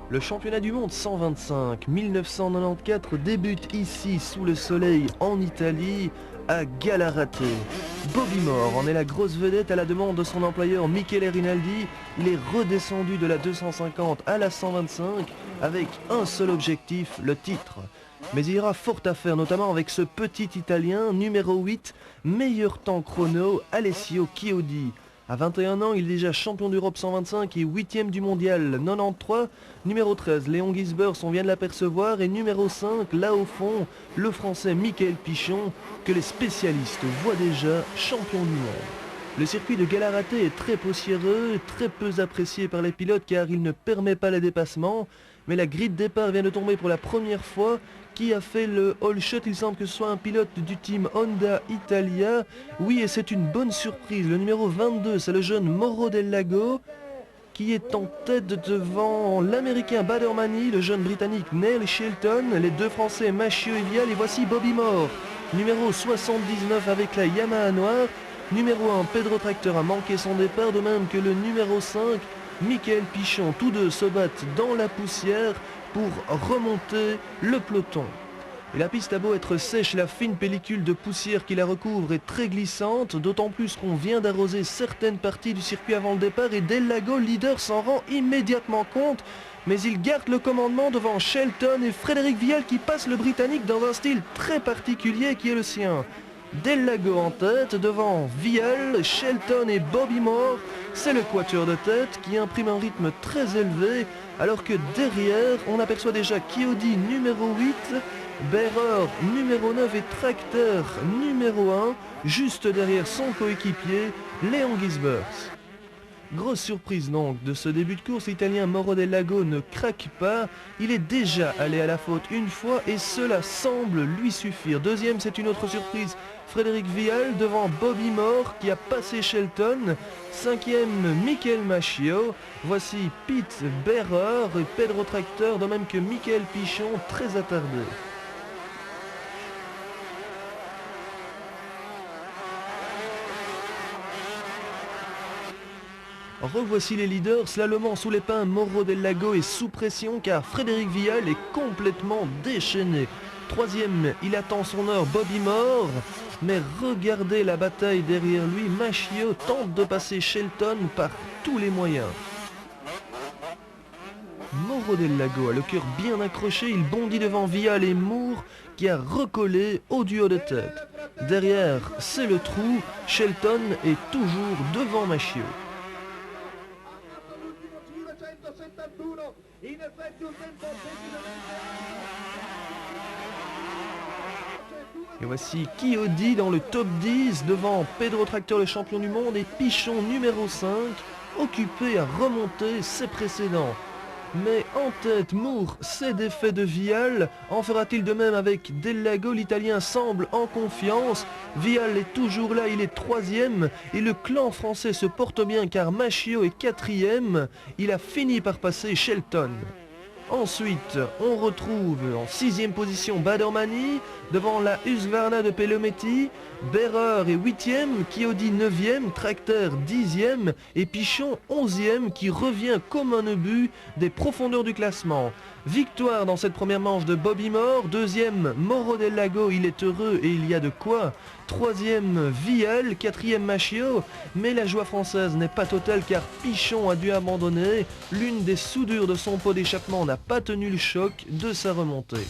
Le championnat du monde 125 1994 débute ici sous le soleil en Italie à Gallarate. Bobby Moore en est la grosse vedette à la demande de son employeur Michele Rinaldi. Il est redescendu de la 250 à la 125 avec un seul objectif, le titre. Mais il y aura fort à faire, notamment avec ce petit Italien numéro 8, meilleur temps chrono, Alessio Chiodi. À 21 ans, il est déjà champion d'Europe 125 et 8e du mondial 93. Numéro 13, Léon Gisbers, on vient de l'apercevoir. Et numéro 5, là au fond, le français Mickaël Pichon, que les spécialistes voient déjà champion du monde. Le circuit de Gallarate est très poussiéreux, très peu apprécié par les pilotes car il ne permet pas les dépassements. Mais la grille de départ vient de tomber pour la première fois. Qui a fait le all shot? Il semble que ce soit un pilote du team Honda Italia. Oui, et c'est une bonne surprise. Le numéro 22, c'est le jeune Mauro Del Lago qui est en tête devant l'américain Badermani, le jeune britannique Neil Shelton, les deux français Machio et Vial, et voici Bobby Moore, numéro 79 avec la Yamaha noire. Numéro 1, Pedro Tracteur a manqué son départ, de même que le numéro 5, Mickaël Pichon. Tous deux se battent dans la poussière pour remonter le peloton. Et la piste a beau être sèche, la fine pellicule de poussière qui la recouvre est très glissante, d'autant plus qu'on vient d'arroser certaines parties du circuit avant le départ et Del Lago, leader, s'en rend immédiatement compte, mais il garde le commandement devant Shelton et Frédéric Vial qui passe le Britannique dans un style très particulier qui est le sien. Del Lago en tête, devant Vial, Shelton et Bobby Moore. C'est le quatuor de tête qui imprime un rythme très élevé, alors que derrière, on aperçoit déjà Chiodi numéro 8, Berrer numéro 9 et Tracteur numéro 1, juste derrière son coéquipier, Léon Gisbers. Grosse surprise donc de ce début de course, l'italien Mauro Del Lago ne craque pas, il est déjà allé à la faute une fois et cela semble lui suffire. Deuxième, c'est une autre surprise, Frédéric Vial devant Bobby Moore qui a passé Shelton. Cinquième, Mickaël Machio. Voici Pete Berrer et Pedro Tracteur, de même que Mickaël Pichon, très attardé. Revoici les leaders, slalomant sous les pins, Mauro Del Lago est sous pression car Frédéric Vial est complètement déchaîné. Troisième, il attend son heure, Bobby Moore, mais regardez la bataille derrière lui, Machio tente de passer Shelton par tous les moyens. Mauro Del Lago a le cœur bien accroché, il bondit devant Vial et Moore qui a recollé au duo de tête. Derrière, c'est le trou, Shelton est toujours devant Machio. Et voici Chiodi dans le top 10 devant Pedro Tracteur, le champion du monde, et Pichon numéro 5, occupé à remonter ses précédents. Mais en tête, Moore s'est défait de Vial. En fera-t-il de même avec Del Lago? L'Italien semble en confiance. Vial est toujours là, il est troisième. Et le clan français se porte bien car Machio est quatrième. Il a fini par passer Shelton. Ensuite, on retrouve en 6e position Badermani, devant la Husqvarna de Pelometti, Berrer est 8e, Chiodi 9e, Tracteur 10e et Pichon 11e qui revient comme un obus des profondeurs du classement. Victoire dans cette première manche de Bobby Moore, deuxième Mauro Del Lago, il est heureux et il y a de quoi. Troisième Vial, quatrième Machio, mais la joie française n'est pas totale car Pichon a dû abandonner. L'une des soudures de son pot d'échappement n'a pas tenu le choc de sa remontée.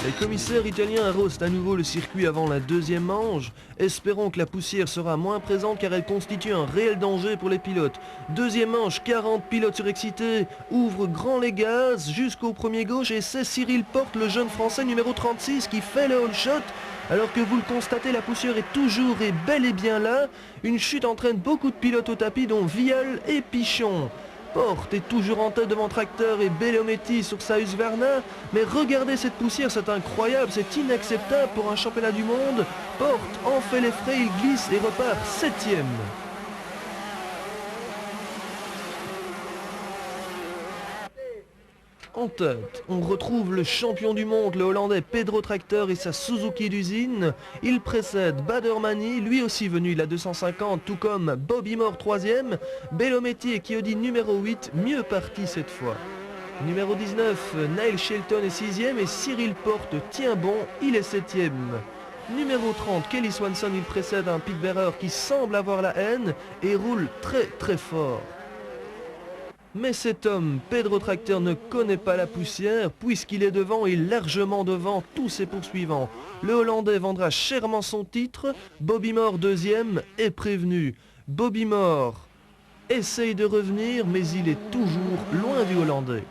Les commissaires italiens arrosent à nouveau le circuit avant la deuxième manche. Espérons que la poussière sera moins présente car elle constitue un réel danger pour les pilotes. Deuxième manche, 40 pilotes surexcités, ouvrent grand les gaz jusqu'au premier gauche et c'est Cyril Porte, le jeune français numéro 36 qui fait le all shot. Alors que vous le constatez, la poussière est toujours et bel et bien là. Une chute entraîne beaucoup de pilotes au tapis dont Vial et Pichon. Porte est toujours en tête devant Tracteur et Bellometti sur sa Husqvarna, mais regardez cette poussière, c'est incroyable, c'est inacceptable pour un championnat du monde. Porte en fait les frais, il glisse et repart 7e. En tête, on retrouve le champion du monde, le Hollandais Pedro Tracteur et sa Suzuki d'usine. Il précède Badermani, lui aussi venu de la 250, tout comme Bobby Moore 3e, Bellometti et Chiodi numéro 8, mieux parti cette fois. Numéro 19, Neil Shelton est 6e et Cyril Porte tient bon, il est 7e. Numéro 30, Kelly Swanson, il précède un Pete Bearer qui semble avoir la haine et roule très fort. Mais cet homme, Pedro Tracteur, ne connaît pas la poussière puisqu'il est devant et largement devant tous ses poursuivants. Le Hollandais vendra chèrement son titre, Bobby Moore 2e est prévenu. Bobby Moore essaye de revenir mais il est toujours loin du Hollandais.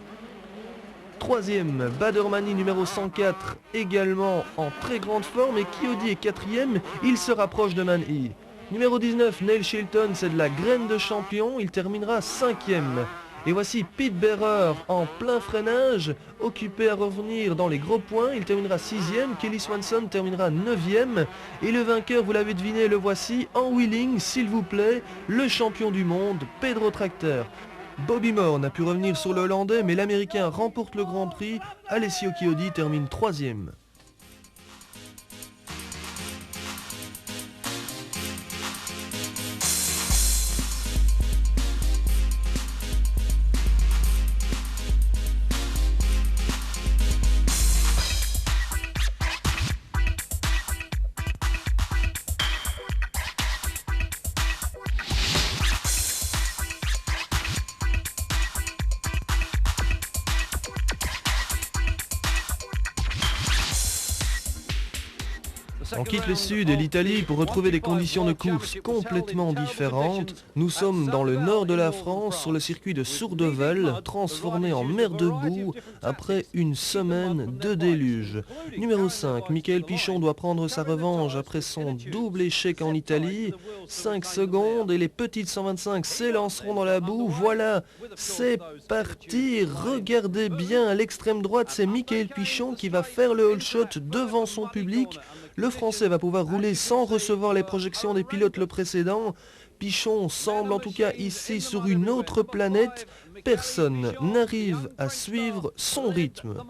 3e, Badermani numéro 104, également en très grande forme, et Chiodi est 4e, il se rapproche de Manhi. Numéro 19, Neil Shelton, c'est de la graine de champion, il terminera 5e. Et voici Pete Bearer en plein freinage, occupé à revenir dans les gros points, il terminera 6e, Kelly Swanson terminera 9e, et le vainqueur, vous l'avez deviné, le voici, en wheeling, s'il vous plaît, le champion du monde, Pedro Tracteur. Bobby Moore n'a pu revenir sur le Hollandais, mais l'Américain remporte le Grand Prix, Alessio Chiodi termine 3e. On quitte le sud et l'Italie pour retrouver des conditions de course complètement différentes. Nous sommes dans le nord de la France, sur le circuit de Sourdeval, transformé en mer de boue après une semaine de déluge. Numéro 5, Michael Pichon doit prendre sa revanche après son double échec en Italie. 5 secondes et les petites 125 s'élanceront dans la boue. Voilà, c'est parti. Regardez bien à l'extrême droite, c'est Michael Pichon qui va faire le hold shot devant son public. Le Français va pouvoir rouler sans recevoir les projections des pilotes le précédent. Pichon semble en tout cas ici sur une autre planète. Personne n'arrive à suivre son rythme.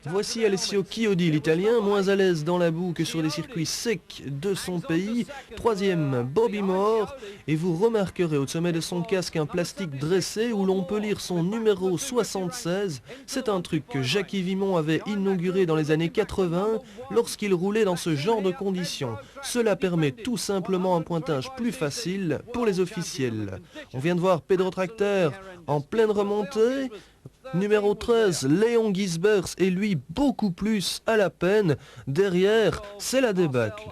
Voici Alessio Chiodi, l'Italien, moins à l'aise dans la boue que sur les circuits secs de son pays. 3e, Bobby Moore. Et vous remarquerez au sommet de son casque un plastique dressé où l'on peut lire son numéro 76. C'est un truc que Jackie Vimon avait inauguré dans les années 80 lorsqu'il roulait dans ce genre de conditions. Cela permet tout simplement un pointage plus facile pour les officiels. On vient de voir Pedro Tracteur en pleine remontée. Numéro 13, Léon Gisbers est lui beaucoup plus à la peine. Derrière, c'est la débâcle.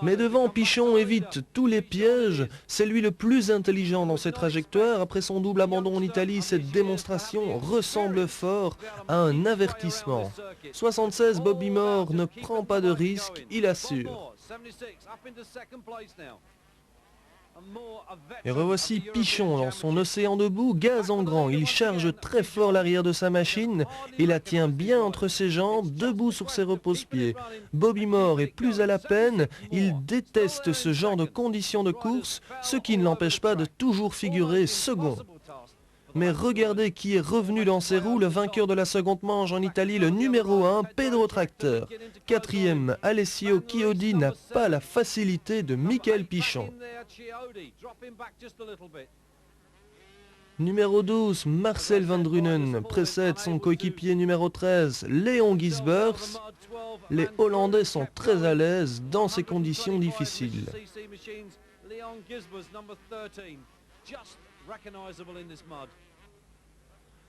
Mais devant, Pichon évite tous les pièges. C'est lui le plus intelligent dans ses trajectoires. Après son double abandon en Italie, cette démonstration ressemble fort à un avertissement. 76, Bobby Moore ne prend pas de risque, il assure. Et revoici Pichon dans son océan de boue, gaz en grand. Il charge très fort l'arrière de sa machine et la tient bien entre ses jambes, debout sur ses repose-pieds. Bobby Moore est plus à la peine, il déteste ce genre de conditions de course, ce qui ne l'empêche pas de toujours figurer second. Mais regardez qui est revenu dans ses roues, le vainqueur de la seconde manche en Italie, le numéro 1, Pedro Tracteur. 4e, Alessio Chiodi n'a pas la facilité de Michael Pichon. Numéro 12, Marcel Van Drunen précède son coéquipier numéro 13, Léon Gisbers. Les Hollandais sont très à l'aise dans ces conditions difficiles.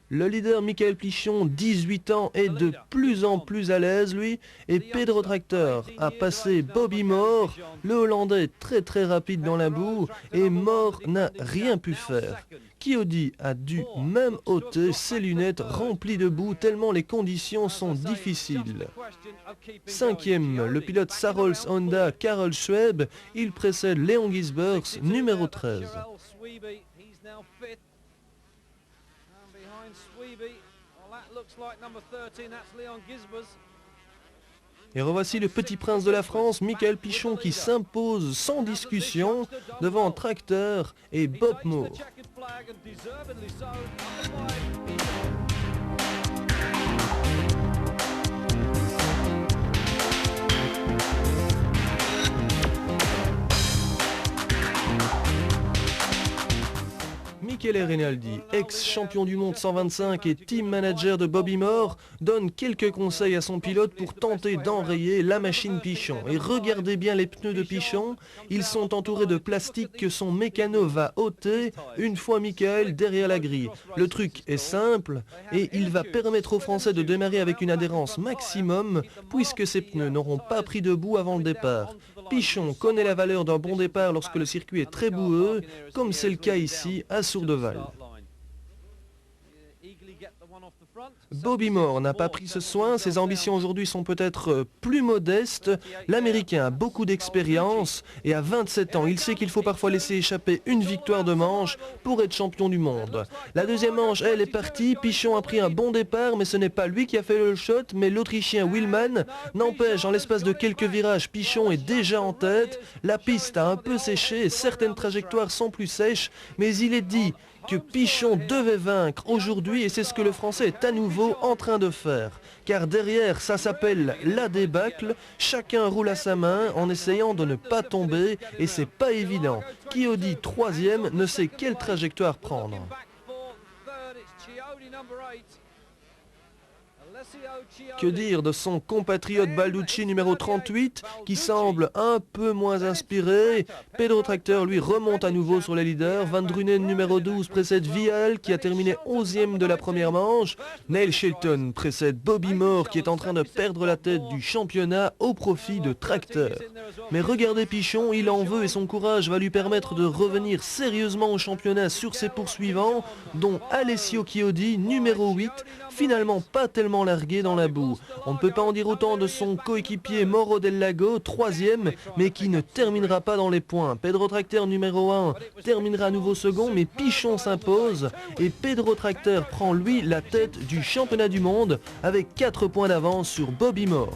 Le leader Michael Pichon, 18 ans, est de plus en plus à l'aise, lui, et Pedro Tracteur a passé Bobby Moore. Le Hollandais est très rapide dans la boue, et Moore n'a rien pu faire. Chiodi a dû même ôter ses lunettes remplies de boue tellement les conditions sont difficiles. 5e, le pilote Sarols Honda, Karel Schweb, il précède Léon Gisbers, numéro 13. Et revoici le petit prince de la France, Michael Pichon, qui s'impose sans discussion devant Tracteur et Bob Moore. Michele Rinaldi, ex-champion du monde 125 et team manager de Bobby Moore, donne quelques conseils à son pilote pour tenter d'enrayer la machine Pichon. Et regardez bien les pneus de Pichon, ils sont entourés de plastique que son mécano va ôter une fois Michael derrière la grille. Le truc est simple et il va permettre aux Français de démarrer avec une adhérence maximum puisque ces pneus n'auront pas pris de boue avant le départ. Pichon connaît la valeur d'un bon départ lorsque le circuit est très boueux, comme c'est le cas ici à Sourdeval. Bobby Moore n'a pas pris ce soin, ses ambitions aujourd'hui sont peut-être plus modestes. L'Américain a beaucoup d'expérience et à 27 ans, il sait qu'il faut parfois laisser échapper une victoire de manche pour être champion du monde. La deuxième manche, elle, est partie. Pichon a pris un bon départ, mais ce n'est pas lui qui a fait le shot, mais l'Autrichien Willmann. N'empêche, en l'espace de quelques virages, Pichon est déjà en tête. La piste a un peu séché, certaines trajectoires sont plus sèches, mais il est dit que Pichon devait vaincre aujourd'hui et c'est ce que le Français est à nouveau en train de faire. Car derrière, ça s'appelle la débâcle, chacun roule à sa main en essayant de ne pas tomber et c'est pas évident. Chiodi, troisième, ne sait quelle trajectoire prendre. Que dire de son compatriote Balducci numéro 38 qui semble un peu moins inspiré. Pedro Tracteur lui remonte à nouveau sur les leaders. Van Drunen numéro 12 précède Vial qui a terminé 11e de la première manche. Neil Shelton précède Bobby Moore qui est en train de perdre la tête du championnat au profit de Tracteur. Mais regardez Pichon, il en veut et son courage va lui permettre de revenir sérieusement au championnat sur ses poursuivants, dont Alessio Chiodi numéro 8, finalement pas tellement largué dans la boue. On ne peut pas en dire autant de son coéquipier Mauro Del Lago, troisième, mais qui ne terminera pas dans les points. Pedro Tracteur numéro 1 terminera à nouveau second, mais Pichon s'impose et Pedro Tracteur prend lui la tête du championnat du monde avec 4 points d'avance sur Bobby Moore.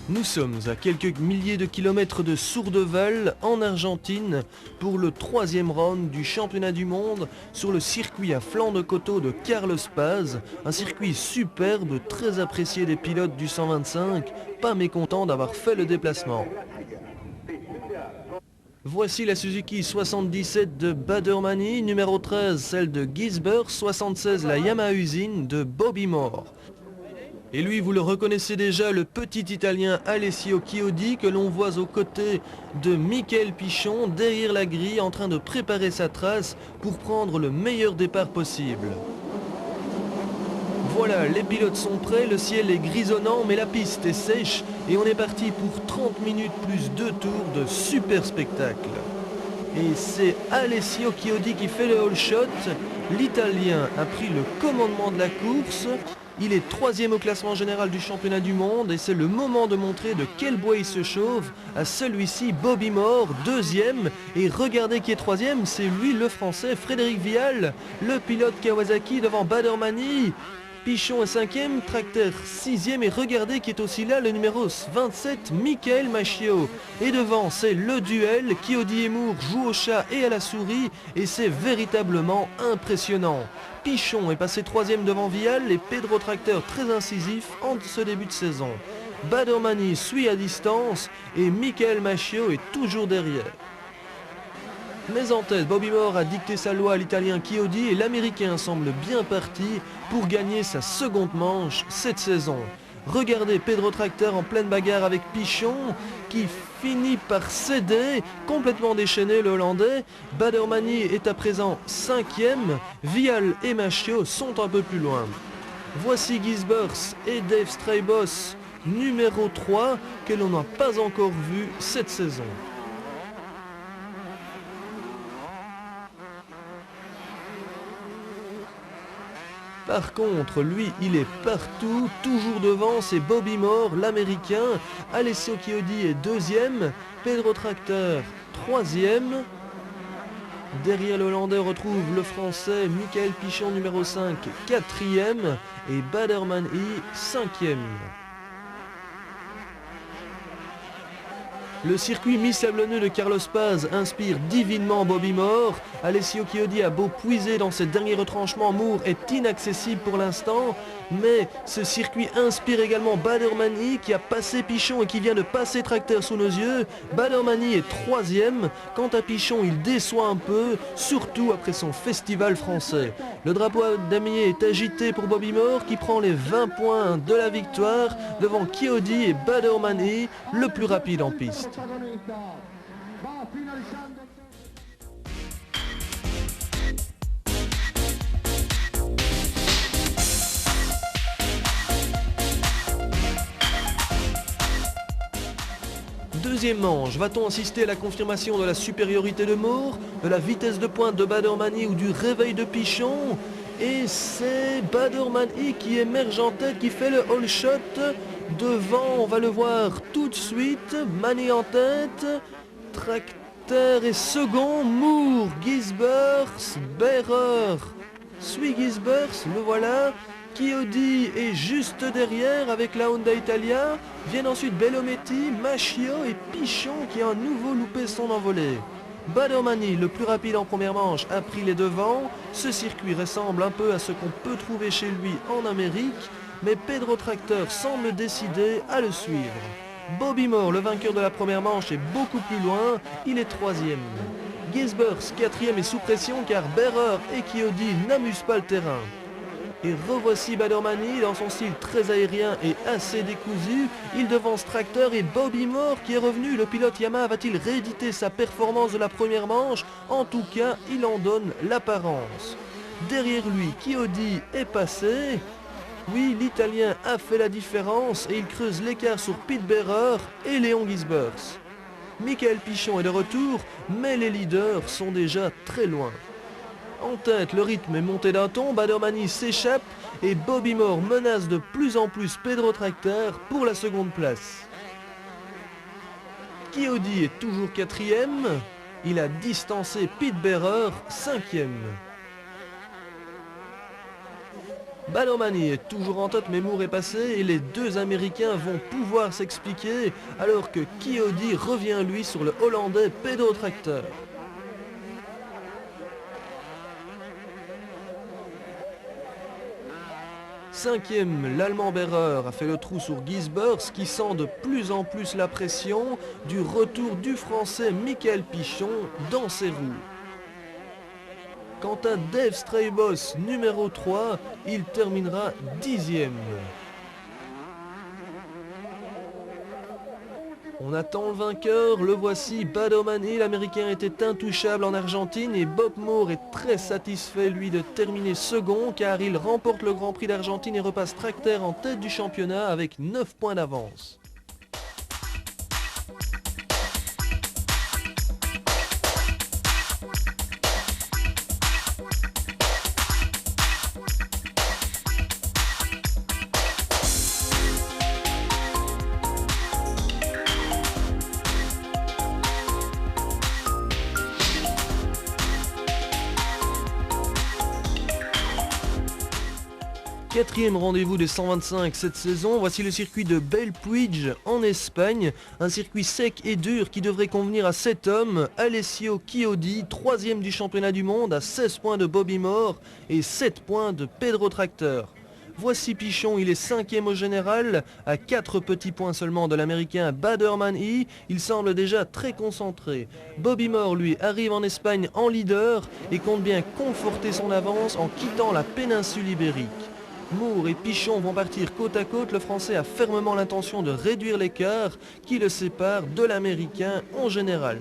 Nous sommes à quelques milliers de kilomètres de Sourdeval, en Argentine, pour le 3e round du championnat du monde sur le circuit à flanc de coteau de Carlos Paz, un circuit superbe, très apprécié des pilotes du 125, pas mécontents d'avoir fait le déplacement. Voici la Suzuki 77 de Badermani, numéro 13 celle de Gisbert, 76 la Yamaha Usine de Bobby Moore. Et lui, vous le reconnaissez déjà, le petit Italien Alessio Chiodi que l'on voit aux côtés de Michael Pichon derrière la grille en train de préparer sa trace pour prendre le meilleur départ possible. Voilà, les pilotes sont prêts, le ciel est grisonnant mais la piste est sèche et on est parti pour 30 minutes plus 2 tours de super spectacle. Et c'est Alessio Chiodi qui fait le all shot. L'Italien a pris le commandement de la course. Il est 3e au classement général du championnat du monde et c'est le moment de montrer de quel bois il se chauffe à celui-ci, Bobby Moore, 2e. Et regardez qui est 3e, c'est lui le français Frédéric Vial, le pilote Kawasaki devant Badermani. Pichon est 5e, Tracteur 6e et regardez qui est aussi là le numéro 27, Michael Machiot. Et devant c'est le duel, Chiodi et Moore jouent au chat et à la souris et c'est véritablement impressionnant. Pichon est passé 3e devant Vial et Pedro Tracteur très incisif en ce début de saison. Badermani suit à distance et Michael Machiot est toujours derrière. Mais en tête, Bobby Moore a dicté sa loi à l'Italien Chiodi et l'Américain semble bien parti pour gagner sa seconde manche cette saison. Regardez Pedro Tracteur en pleine bagarre avec Pichon qui finit par céder, complètement déchaîné le Hollandais. Badermani est à présent 5e, Vial et Machio sont un peu plus loin. Voici Gisbers et Dave Straybos, numéro 3, que l'on n'a pas encore vu cette saison. Par contre, lui, il est partout, toujours devant, c'est Bobby Moore, l'américain. Alessio Chiodi est 2e, Pedro Tracteur 3e. Derrière le Hollandais, on retrouve le Français Michael Pichon, numéro 5, 4e, et Badermani, 5e. Le circuit mi-sablonneux de Carlos Paz inspire divinement Bobby Moore. Alessio Chiodi a beau puiser dans ses derniers retranchements, Moore est inaccessible pour l'instant. Mais ce circuit inspire également Badermani qui a passé Pichon et qui vient de passer Tracteur sous nos yeux. Badermani est 3e. Quant à Pichon, il déçoit un peu, surtout après son festival français. Le drapeau damier est agité pour Bobby Moore qui prend les 20 points de la victoire devant Chiodi et Badermani, le plus rapide en piste. Deuxième manche, va-t-on assister à la confirmation de la supériorité de Moore, de la vitesse de pointe de Badermani ou du réveil de Pichon? Et c'est Badermani qui émerge en tête, qui fait le all shot. Devant, on va le voir tout de suite, Mani en tête, Tracteur est second, Moore, Gisbers, Behrer suit Gisbers, le voilà. Chiodi est juste derrière avec la Honda Italia. Viennent ensuite Bellometti, Machio et Pichon qui a à nouveau loupé son envolée. Badermani, le plus rapide en première manche, a pris les devants. Ce circuit ressemble un peu à ce qu'on peut trouver chez lui en Amérique, mais Pedro Tracteur semble décidé à le suivre. Bobby Moore, le vainqueur de la première manche, est beaucoup plus loin, il est 3e. Gisbers, 4e, est sous pression car Behrer et Chiodi n'amusent pas le terrain. Et revoici Badermani dans son style très aérien et assez décousu. Il devance Tracteur et Bobby Moore qui est revenu. Le pilote Yamaha va-t-il rééditer sa performance de la première manche? En tout cas, il en donne l'apparence. Derrière lui, Chiodi est passé. Oui, l'Italien a fait la différence et il creuse l'écart sur Pete Behrer et Léon Gisbers. Michael Pichon est de retour, mais les leaders sont déjà très loin. En tête, le rythme est monté d'un ton, Badermani s'échappe et Bobby Moore menace de plus en plus Pedro Tracteur pour la seconde place. Chiodi est toujours 4e, il a distancé Pete Behrer, 5e. Badermani est toujours en tête mais Moore est passé et les deux Américains vont pouvoir s'expliquer alors que Chiodi revient lui sur le Hollandais Pedro Tracteur. Cinquième, l'Allemand Behrer a fait le trou sur Gisbers qui sent de plus en plus la pression du retour du Français Michael Pichon dans ses roues. Quant à Dave Straybos, numéro 3, il terminera 10e. On attend le vainqueur, le voici, Badermani, l'Américain était intouchable en Argentine et Bob Moore est très satisfait lui de terminer second car il remporte le Grand Prix d'Argentine et repasse Tracteur en tête du championnat avec 9 points d'avance. Quatrième rendez-vous des 125 cette saison, voici le circuit de Bellpuig en Espagne, un circuit sec et dur qui devrait convenir à 7 hommes. Alessio Chiodi, 3e du championnat du monde à 16 points de Bobby Moore et 7 points de Pedro Tracteur. Voici Pichon, il est 5e au général, à 4 petits points seulement de l'américain Badermani, il semble déjà très concentré. Bobby Moore, lui, arrive en Espagne en leader et compte bien conforter son avance en quittant la péninsule ibérique. Moore et Pichon vont partir côte à côte. Le Français a fermement l'intention de réduire l'écart qui le sépare de l'Américain en général.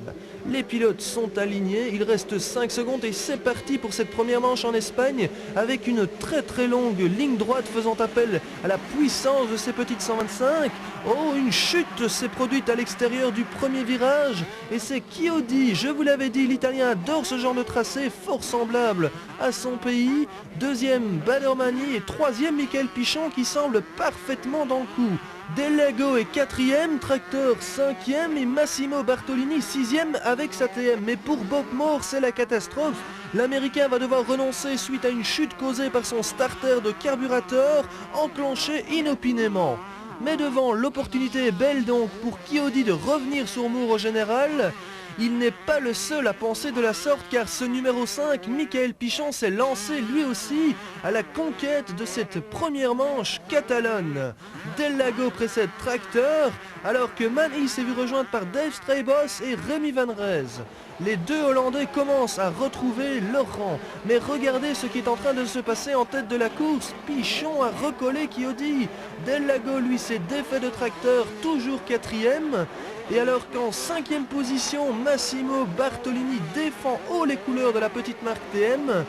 Les pilotes sont alignés, il reste 5 secondes et c'est parti pour cette première manche en Espagne avec une très longue ligne droite faisant appel à la puissance de ces petites 125. Oh, une chute s'est produite à l'extérieur du premier virage et c'est Chiodi, je vous l'avais dit, l'Italien adore ce genre de tracé fort semblable à son pays. Deuxième, Badermani et troisième, Michael Pichon qui semble parfaitement dans le coup. Del Lago est quatrième, Tracteur cinquième et Massimo Bartolini sixième avec sa TM. Mais pour Bob Moore, c'est la catastrophe. L'Américain va devoir renoncer suite à une chute causée par son starter de carburateur enclenché inopinément. Mais devant, l'opportunité est belle donc pour Chiodi de revenir sur Moore au général. Il n'est pas le seul à penser de la sorte car ce numéro 5, Michael Pichon, s'est lancé lui aussi à la conquête de cette première manche catalane. Del Lago précède Tracteur alors que Manny s'est vu rejoindre par Dave Strayboss et Remy Van Rez. Les deux Hollandais commencent à retrouver leur rang. Mais regardez ce qui est en train de se passer en tête de la course. Pichon a recollé Chiodi. Del Lago lui s'est défait de Tracteur, toujours quatrième. Et alors qu'en cinquième position, Massimo Bartolini défend haut les couleurs de la petite marque TM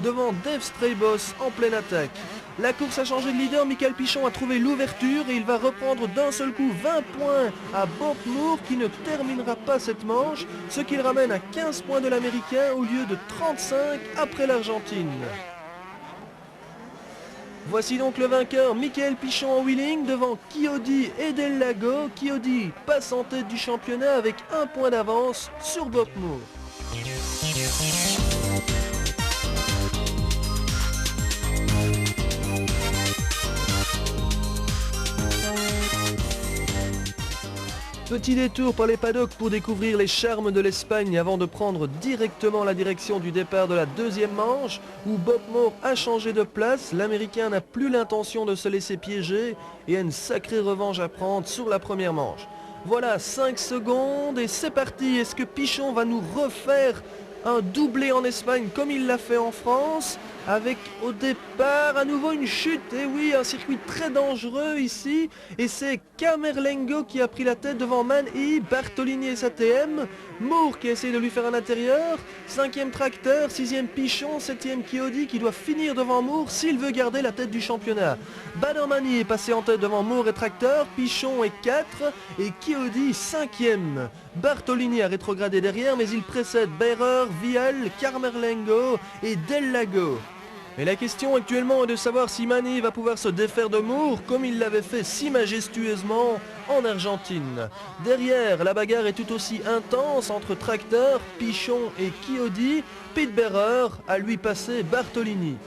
devant Dave Strayboss en pleine attaque. La course a changé de leader, Michael Pichon a trouvé l'ouverture et il va reprendre d'un seul coup 20 points à Bob Moore qui ne terminera pas cette manche, ce qui le ramène à 15 points de l'Américain au lieu de 35 après l'Argentine. Voici donc le vainqueur, Michael Pichon en wheeling devant Chiodi et Del Lago. Chiodi passe en tête du championnat avec un point d'avance sur Bob Moore. Petit détour par les paddocks pour découvrir les charmes de l'Espagne avant de prendre directement la direction du départ de la deuxième manche où Bob Moore a changé de place. L'Américain n'a plus l'intention de se laisser piéger et a une sacrée revanche à prendre sur la première manche. Voilà 5 secondes et c'est parti. Est-ce que Pichon va nous refaire un doublé en Espagne comme il l'a fait en France avec au départ à nouveau une chute, et oui, un circuit très dangereux ici, et c'est Camerlengo qui a pris la tête devant Manny, Bartolini et sa TM, Moore qui a essayé de lui faire un intérieur, 5e Tracteur, 6e Pichon, 7e Chiodi qui doit finir devant Moore s'il veut garder la tête du championnat. Badermani est passé en tête devant Moore et Tracteur, Pichon est 4 et Chiodi 5e. Bartolini a rétrogradé derrière mais il précède Behrer, Vial, Camerlengo et Del Lago. Mais la question actuellement est de savoir si Manny va pouvoir se défaire de Moore comme il l'avait fait si majestueusement en Argentine. Derrière, la bagarre est tout aussi intense entre Tracteur, Pichon et Chiodi. Pete Behrer a lui passé Bartolini.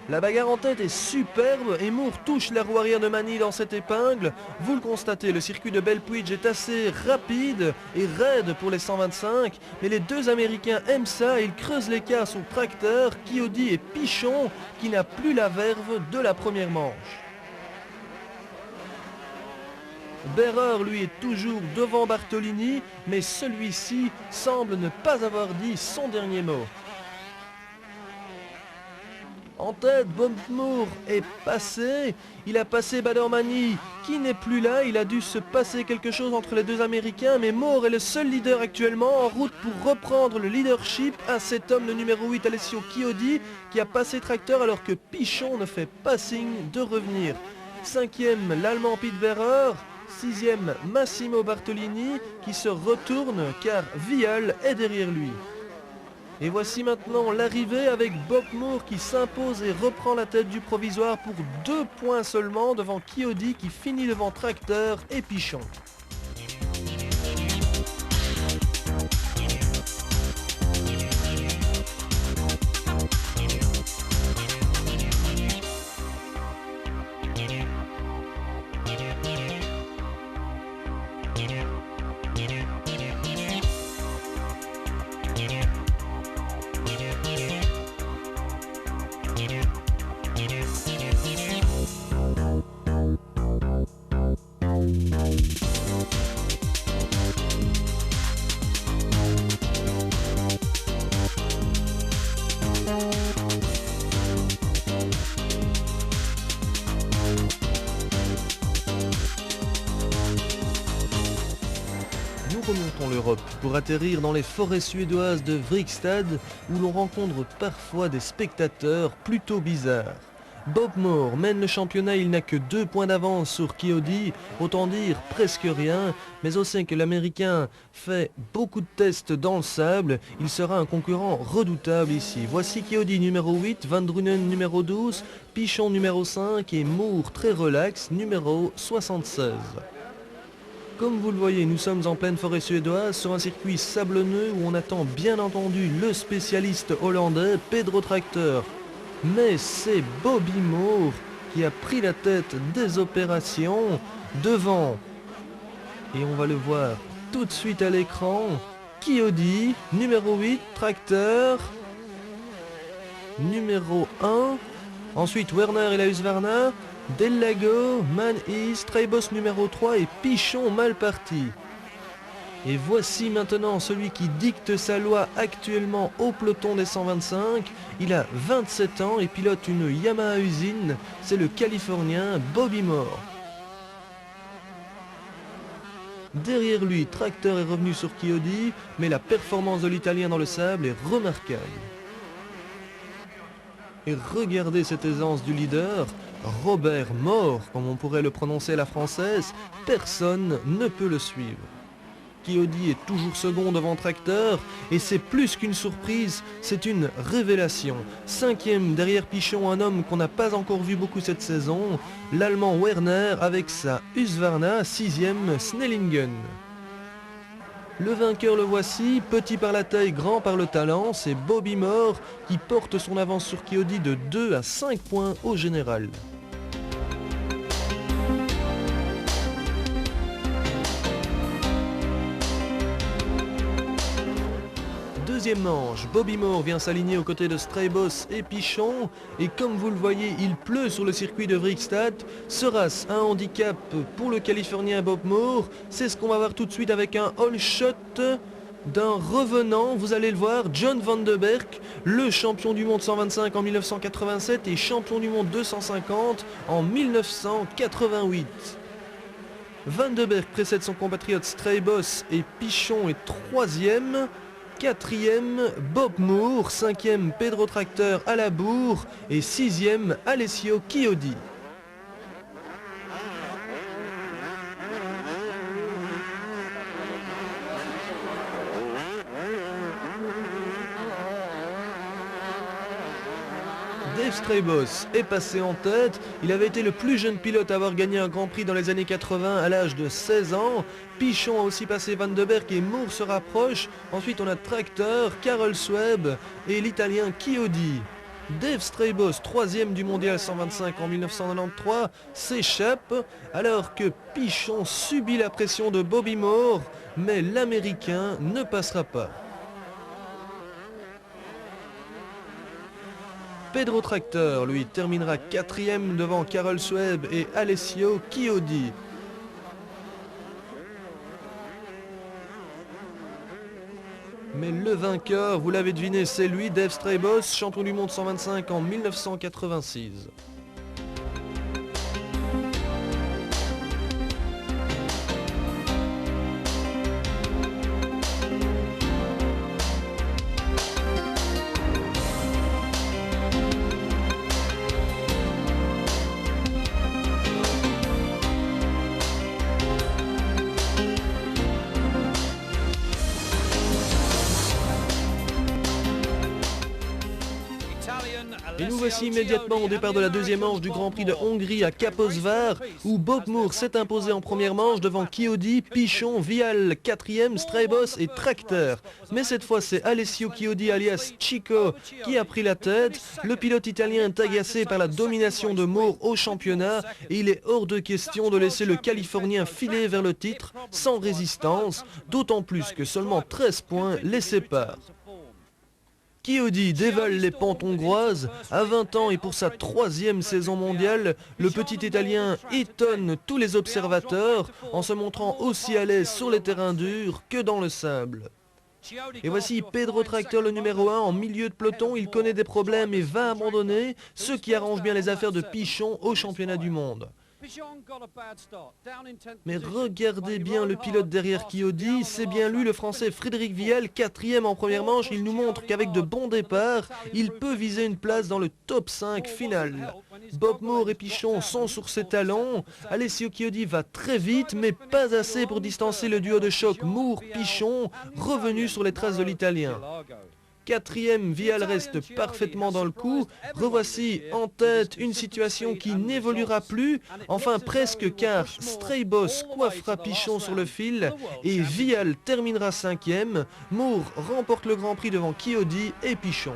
La bagarre en tête est superbe et Moore touche la roue arrière de Manny dans cette épingle. Vous le constatez, le circuit de Bellpuig est assez rapide et raide pour les 125. Mais les deux Américains aiment ça et ils creusent l'écart sur Tracteur, Chiodi et Pichon qui n'a plus la verve de la première manche. Behrer lui est toujours devant Bartolini, mais celui-ci semble ne pas avoir dit son dernier mot. En tête, Bob Moore est passé, il a passé Badermani qui n'est plus là, il a dû se passer quelque chose entre les deux Américains, mais Moore est le seul leader actuellement en route pour reprendre le leadership à cet homme, le numéro 8, Alessio Chiodi, qui a passé Tracteur alors que Pichon ne fait pas signe de revenir. 5e, l'Allemand Pete Behrer, 6e, Massimo Bartolini qui se retourne car Vial est derrière lui. Et voici maintenant l'arrivée avec Bob Moore qui s'impose et reprend la tête du provisoire pour 2 points seulement devant Chiodi qui finit devant Tracteur et Pichon. d'Europe pour atterrir dans les forêts suédoises de Vrigstad où l'on rencontre parfois des spectateurs plutôt bizarres. Bob Moore mène le championnat, il n'a que 2 points d'avance sur Kiodi, autant dire presque rien, mais on sait que l'Américain fait beaucoup de tests dans le sable, il sera un concurrent redoutable ici. Voici Kiodi numéro 8, Van Drunen numéro 12, Pichon numéro 5 et Moore très relax numéro 76. Comme vous le voyez, nous sommes en pleine forêt suédoise sur un circuit sablonneux où on attend bien entendu le spécialiste hollandais Pedro Tracteur. Mais c'est Bobby Moore qui a pris la tête des opérations devant. Et on va le voir tout de suite à l'écran. Kiodi, numéro 8, Tracteur, numéro 1. Ensuite Werner et la Husqvarna, Del Lago, Man East, Treibos numéro 3 et Pichon mal parti. Et voici maintenant celui qui dicte sa loi actuellement au peloton des 125. Il a 27 ans et pilote une Yamaha usine. C'est le Californien Bobby Moore. Derrière lui, Tracteur est revenu sur Kiodi, mais la performance de l'Italien dans le sable est remarquable. Et regardez cette aisance du leader, Robert Moore, comme on pourrait le prononcer à la française, personne ne peut le suivre. Kiodi est toujours second devant Tracteur et c'est plus qu'une surprise, c'est une révélation. 5e derrière Pichon, un homme qu'on n'a pas encore vu beaucoup cette saison, l'Allemand Werner avec sa Husqvarna, 6e Snellingen. Le vainqueur le voici, petit par la taille, grand par le talent, c'est Bobby Moore qui porte son avance sur Kiodi de 2 à 5 points au général. Deuxième manche, Bobby Moore vient s'aligner aux côtés de Treibos et Pichon et comme vous le voyez, il pleut sur le circuit de Vrigstad. Sera-ce un handicap pour le Californien Bob Moore? C'est ce qu'on va voir tout de suite avec un all shot d'un revenant, vous allez le voir, John Van de Berg, le champion du monde 125 en 1987 et champion du monde 250 en 1988. Van de Berg précède son compatriote Treibos et Pichon est 3e. 4e, Bob Moore, 5e, Pedro Tracteur à la bourre et 6e, Alessio Kiodi. Dave Treibos est passé en tête, il avait été le plus jeune pilote à avoir gagné un Grand Prix dans les années 80 à l'âge de 16 ans. Pichon a aussi passé Van de Berg et Moore se rapproche. Ensuite on a Tracteur, Karel Swebb et l'Italien Kiodi. Dave Treibos, 3e du mondial 125 en 1993, s'échappe alors que Pichon subit la pression de Bobby Moore, mais l'Américain ne passera pas. Pedro Tracteur, lui, terminera 4e devant Karel Swebb et Alessio Kiodi. Mais le vainqueur, vous l'avez deviné, c'est lui, Dave Treibos, champion du monde 125 en 1986. Et nous voici immédiatement au départ de la deuxième manche du Grand Prix de Hongrie à Kaposvár, où Bob Moore s'est imposé en première manche devant Kiodi, Pichon, Vial, 4e, Treibos et Tracteur. Mais cette fois c'est Alessio Kiodi alias Chico qui a pris la tête. Le pilote italien est agacé par la domination de Moore au championnat et il est hors de question de laisser le Californien filer vers le titre sans résistance, d'autant plus que seulement 13 points les séparent. Kiodi dévale les pentes hongroises, à 20 ans et pour sa 3e saison mondiale, le petit Italien étonne tous les observateurs en se montrant aussi à l'aise sur les terrains durs que dans le sable. Et voici Pedro Tracteur le numéro 1 en milieu de peloton, il connaît des problèmes et va abandonner, ce qui arrange bien les affaires de Pichon au championnat du monde. Mais regardez bien le pilote derrière Chiodi, c'est bien lui le français Frédéric Vial, 4e en première manche. Il nous montre qu'avec de bons départs, il peut viser une place dans le top 5 final. Bob Moore et Pichon sont sur ses talons. Alessio Chiodi va très vite, mais pas assez pour distancer le duo de choc Moore-Pichon, revenu sur les traces de l'Italien. 4e, Vial reste parfaitement dans le coup. Revoici en tête une situation qui n'évoluera plus, enfin presque, car Stray Boss coiffera Pichon sur le fil et Vial terminera 5e. Moore remporte le Grand Prix devant Chiodi et Pichon.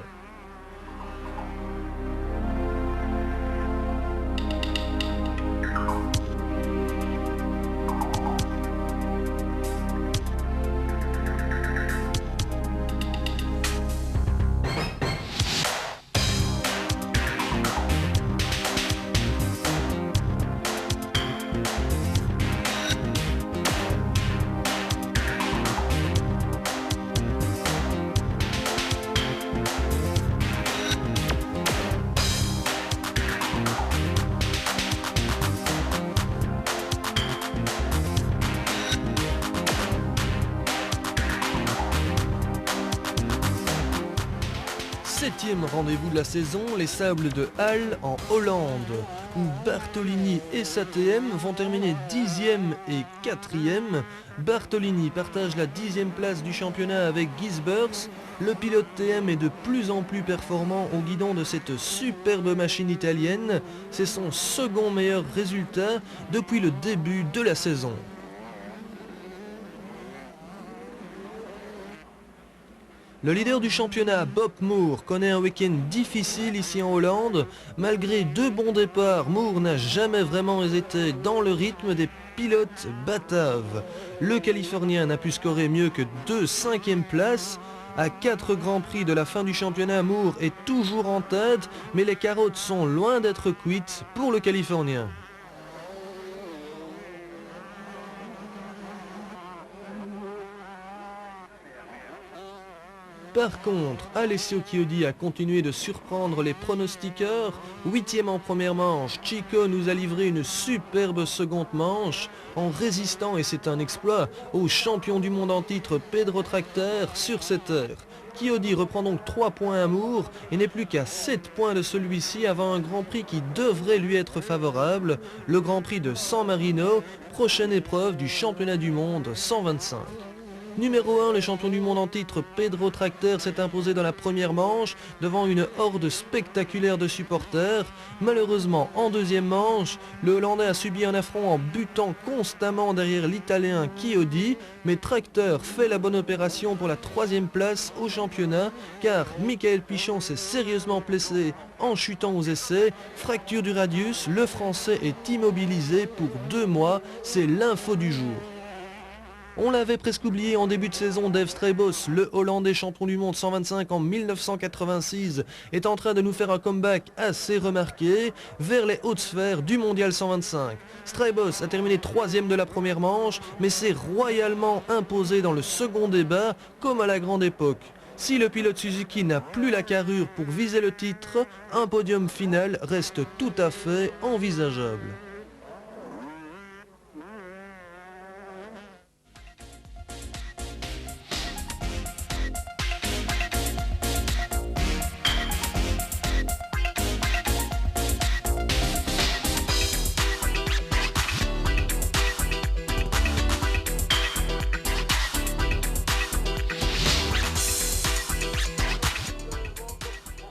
Septième rendez-vous de la saison, les Sables de Halle en Hollande, où Bartolini et sa TM vont terminer 10e et 4e. Bartolini partage la 10e place du championnat avec Gisbers. Le pilote TM est de plus en plus performant au guidon de cette superbe machine italienne. C'est son second meilleur résultat depuis le début de la saison. Le leader du championnat, Bob Moore, connaît un week-end difficile ici en Hollande. Malgré 2 bons départs, Moore n'a jamais vraiment été dans le rythme des pilotes bataves. Le Californien n'a pu scorer mieux que 2 5e places. À 4 Grands Prix de la fin du championnat, Moore est toujours en tête, mais les carottes sont loin d'être cuites pour le Californien. Par contre, Alessio Chiodi a continué de surprendre les pronostiqueurs. 8e en première manche, Chico nous a livré une superbe seconde manche en résistant, et c'est un exploit, au champion du monde en titre Pedro Tracter sur cette heure. Chiodi reprend donc 3 points à Moore et n'est plus qu'à 7 points de celui-ci avant un Grand Prix qui devrait lui être favorable, le Grand Prix de San Marino, prochaine épreuve du championnat du monde 125. Numéro 1, le champion du monde en titre Pedro Tracter s'est imposé dans la première manche devant une horde spectaculaire de supporters. Malheureusement, en deuxième manche, le Hollandais a subi un affront en butant constamment derrière l'Italien Chiodi, mais Tracter fait la bonne opération pour la 3e place au championnat, car Michael Pichon s'est sérieusement blessé en chutant aux essais. Fracture du radius, le Français est immobilisé pour 2 mois, c'est l'info du jour. On l'avait presque oublié en début de saison, Dave Strijbos, le Hollandais champion du monde 125 en 1986, est en train de nous faire un comeback assez remarqué vers les hautes sphères du mondial 125. Strijbos a terminé 3e de la première manche, mais s'est royalement imposé dans le second débat, comme à la grande époque. Si le pilote Suzuki n'a plus la carrure pour viser le titre, un podium final reste tout à fait envisageable.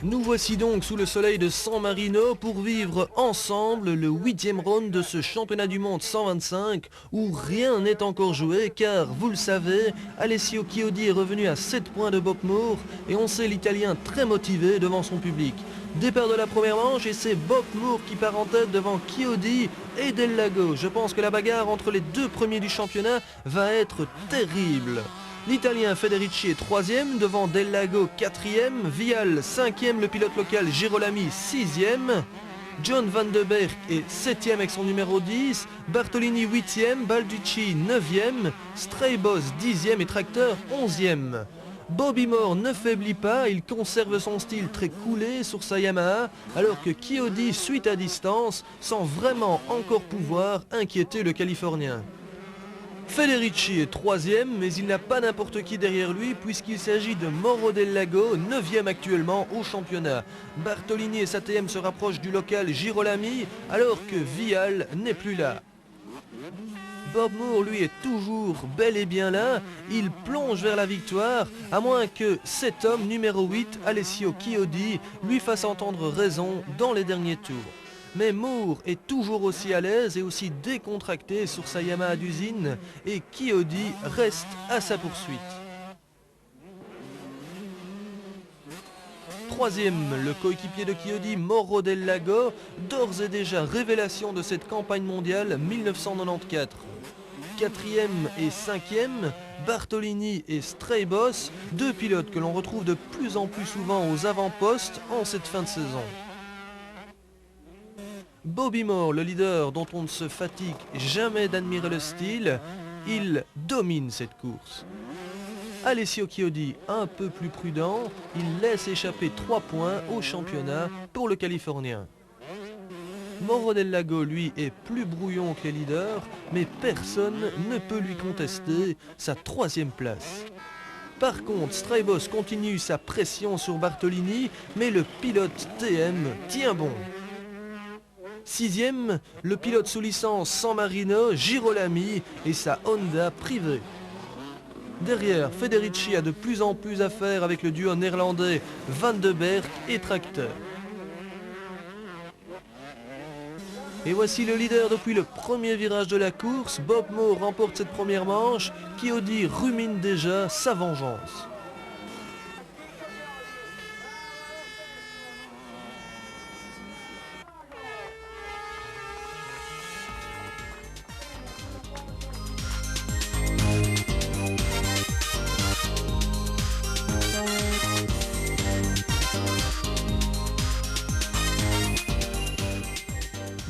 Nous voici donc sous le soleil de San Marino pour vivre ensemble le 8e round de ce championnat du monde 125 où rien n'est encore joué car, vous le savez, Alessio Chiodi est revenu à 7 points de Bob Moore et on sait l'Italien très motivé devant son public. Départ de la première manche et c'est Bob Moore qui part en tête devant Chiodi et Del Lago. Je pense que la bagarre entre les 2 premiers du championnat va être terrible. L'Italien Federici est 3e, devant Del Lago 4e, Vial 5e, le pilote local Girolami 6e, John Van de Berg est 7e avec son numéro 10, Bartolini 8e, Balducci 9e, Strijbos 10e et Tracter 11e. Bobby Moore ne faiblit pas, il conserve son style très coulé sur sa Yamaha, alors que Chiodi suit à distance, sans vraiment encore pouvoir inquiéter le Californien. Federici est troisième, mais il n'a pas n'importe qui derrière lui puisqu'il s'agit de Mauro Del Lago, 9e actuellement au championnat. Bartolini et KTM se rapprochent du local Girolami, alors que Vial n'est plus là. Bob Moore, lui, est toujours bel et bien là. Il plonge vers la victoire, à moins que cet homme, numéro 8, Alessio Chiodi, lui fasse entendre raison dans les derniers tours. Mais Moore est toujours aussi à l'aise et aussi décontracté sur sa Yamaha d'usine, et Chiodi reste à sa poursuite. Troisième, le coéquipier de Chiodi, Mauro Del Lago, d'ores et déjà révélation de cette campagne mondiale 1994. Quatrième et cinquième, Bartolini et Straybos, deux pilotes que l'on retrouve de plus en plus souvent aux avant-postes en cette fin de saison. Bobby Moore, le leader dont on ne se fatigue jamais d'admirer le style, il domine cette course. Alessio Chiodi, un peu plus prudent, il laisse échapper 3 points au championnat pour le Californien. Mauro Del Lago, lui, est plus brouillon que les leaders, mais personne ne peut lui contester sa 3e place. Par contre, Straybos continue sa pression sur Bartolini, mais le pilote TM tient bon. 6e, le pilote sous licence San Marino, Girolami, et sa Honda privée. Derrière, Federici a de plus en plus à faire avec le duo néerlandais Van de Berg et Tracteur. Et voici le leader depuis le premier virage de la course. Bob Moore remporte cette première manche. Chiodi rumine déjà sa vengeance.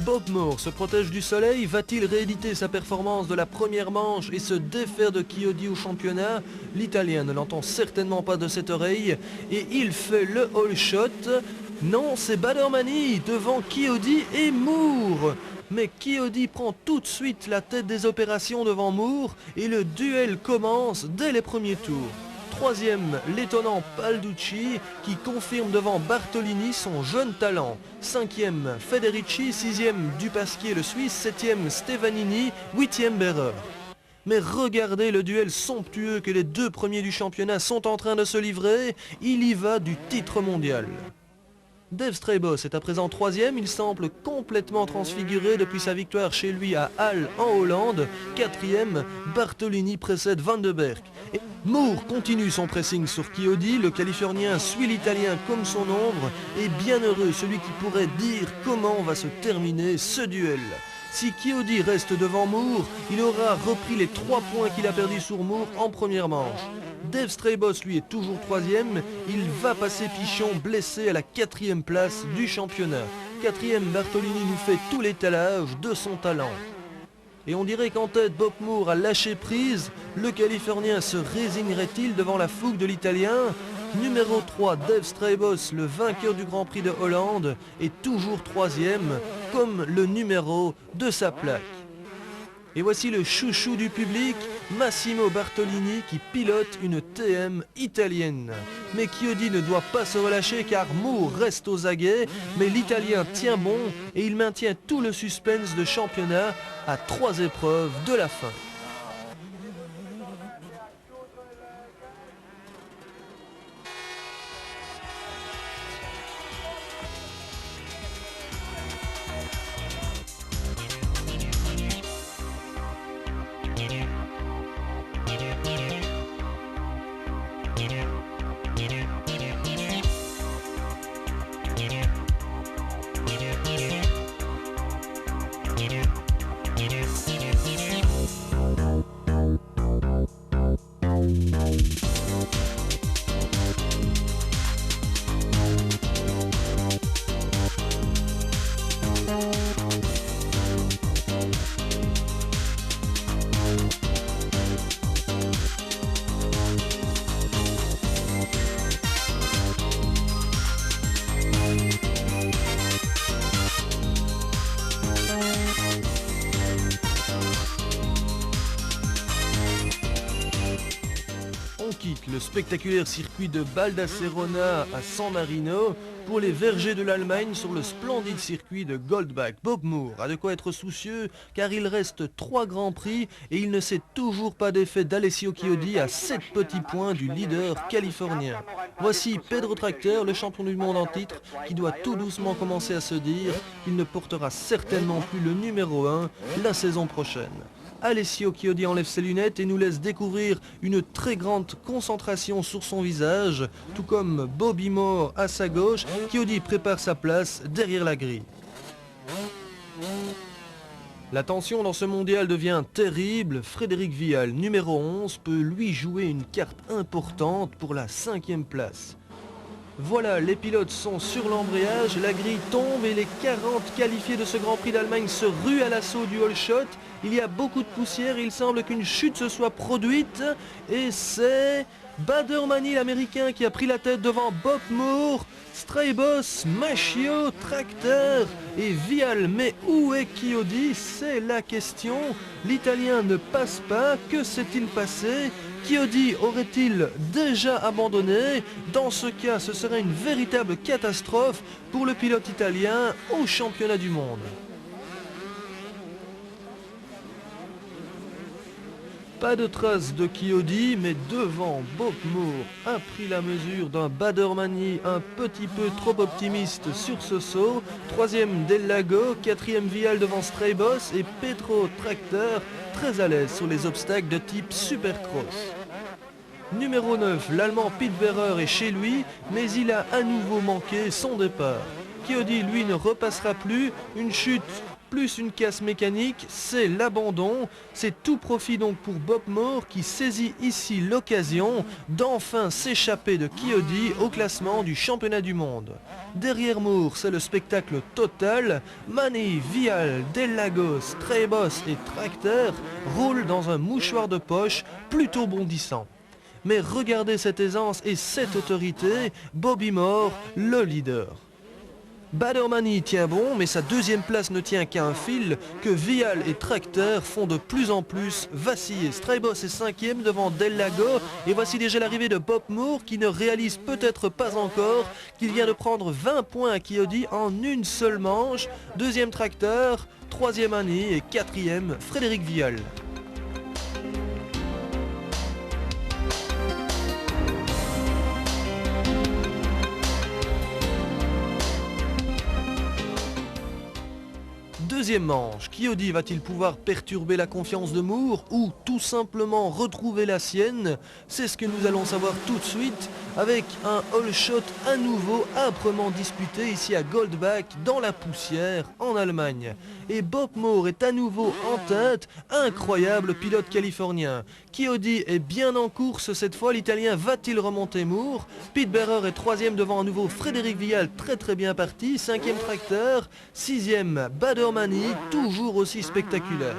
Bob Moore se protège du soleil, va-t-il rééditer sa performance de la première manche et se défaire de Chiodi au championnat? L'Italien ne l'entend certainement pas de cette oreille et il fait le all shot. Non, c'est Badermani devant Chiodi et Moore. Mais Chiodi prend tout de suite la tête des opérations devant Moore et le duel commence dès les premiers tours. Troisième, l'étonnant Balducci qui confirme devant Bartolini son jeune talent. Cinquième, Federici. Sixième, Dupasquier le Suisse. Septième, Stefanini. Huitième, Berrer. Mais regardez le duel somptueux que les deux premiers du championnat sont en train de se livrer. Il y va du titre mondial. Dave Straybos est à présent troisième, il semble complètement transfiguré depuis sa victoire chez lui à Halle en Hollande. Quatrième, Bartolini précède Van de Berg. Et Moore continue son pressing sur Chiodi, le Californien suit l'Italien comme son ombre et bien heureux celui qui pourrait dire comment va se terminer ce duel. Si Chiodi reste devant Moore, il aura repris les 3 points qu'il a perdus sur Moore en première manche. Dave Straybos lui est toujours troisième, il va passer Pichon blessé à la 4e place du championnat. Quatrième, Bartolini nous fait tout l'étalage de son talent. Et on dirait qu'en tête, Bob Moore a lâché prise, le Californien se résignerait-il devant la fougue de l'Italien? Numéro 3, Dave Straybos, le vainqueur du Grand Prix de Hollande, est toujours troisième, comme le numéro de sa plaque. Et voici le chouchou du public, Massimo Bartolini, qui pilote une TM italienne. Mais Chiodi ne doit pas se relâcher car Moore reste aux aguets, mais l'Italien tient bon et il maintient tout le suspense de championnat à 3 épreuves de la fin. le spectaculaire circuit de Baldacerona à San Marino, pour les vergers de l'Allemagne sur le splendide circuit de Goldbach. Bob Moore a de quoi être soucieux car il reste 3 grands prix et il ne s'est toujours pas défait d'Alessio Chiodi à 7 petits points du leader californien. Voici Pedro Tracteur, le champion du monde en titre, qui doit tout doucement commencer à se dire qu'il ne portera certainement plus le numéro 1 la saison prochaine. Alessio Chiodi enlève ses lunettes et nous laisse découvrir une très grande concentration sur son visage, tout comme Bobby Moore à sa gauche. Chiodi prépare sa place derrière la grille. La tension dans ce mondial devient terrible. Frédéric Vial, numéro 11, peut lui jouer une carte importante pour la 5e place. Voilà, les pilotes sont sur l'embrayage, la grille tombe et les 40 qualifiés de ce Grand Prix d'Allemagne se ruent à l'assaut du All Shot. Il y a beaucoup de poussière et il semble qu'une chute se soit produite. Et c'est Badermani, l'américain, qui a pris la tête devant Bob Moore, Straybos, Machio, Tracteur et Vial. Mais où est Chiodi? C'est la question. L'Italien ne passe pas. Que s'est-il passé? Chiodi aurait-il déjà abandonné? Dans ce cas, ce serait une véritable catastrophe pour le pilote italien au championnat du monde. Pas de trace de Chiodi, mais devant, Bob Moore a pris la mesure d'un Badermani un petit peu trop optimiste sur ce saut. 3e Del Lago, 4e Vial devant Straybos et Pedro Tracteur très à l'aise sur les obstacles de type Supercross. Numéro 9, l'Allemand Pete Berrer est chez lui, mais il a à nouveau manqué son départ. Chiodi, lui, ne repassera plus. Une chute plus une casse mécanique, c'est l'abandon. C'est tout profit donc pour Bob Moore qui saisit ici l'occasion d'enfin s'échapper de Chiodi au classement du championnat du monde. Derrière Moore, c'est le spectacle total. Mani, Vial, Del Lago, Straybos et Tracteur roulent dans un mouchoir de poche plutôt bondissant. Mais regardez cette aisance et cette autorité, Bobby Moore, le leader. Badermani tient bon, mais sa 2e place ne tient qu'à un fil que Vial et Tracteur font de plus en plus vaciller. Straybos est 5e devant Del Lago et voici déjà l'arrivée de Bob Moore qui ne réalise peut-être pas encore qu'il vient de prendre 20 points à Chiodi en une seule manche. 2e Tracteur, 3e Mani et 4e Frédéric Vial. Deuxième manche, Chiodi va-t-il pouvoir perturber la confiance de Moore ou tout simplement retrouver la sienne? C'est ce que nous allons savoir tout de suite avec un all shot à nouveau âprement disputé ici à Goldbach dans la poussière en Allemagne. Et Bob Moore est à nouveau en tête, incroyable pilote californien. Chiodi est bien en course cette fois, l'Italien va-t-il remonter Moore? Pete Berrer est 3e devant à nouveau Frédéric Vial, très bien parti. 5e Tracteur, 6e Badermani, toujours aussi spectaculaire.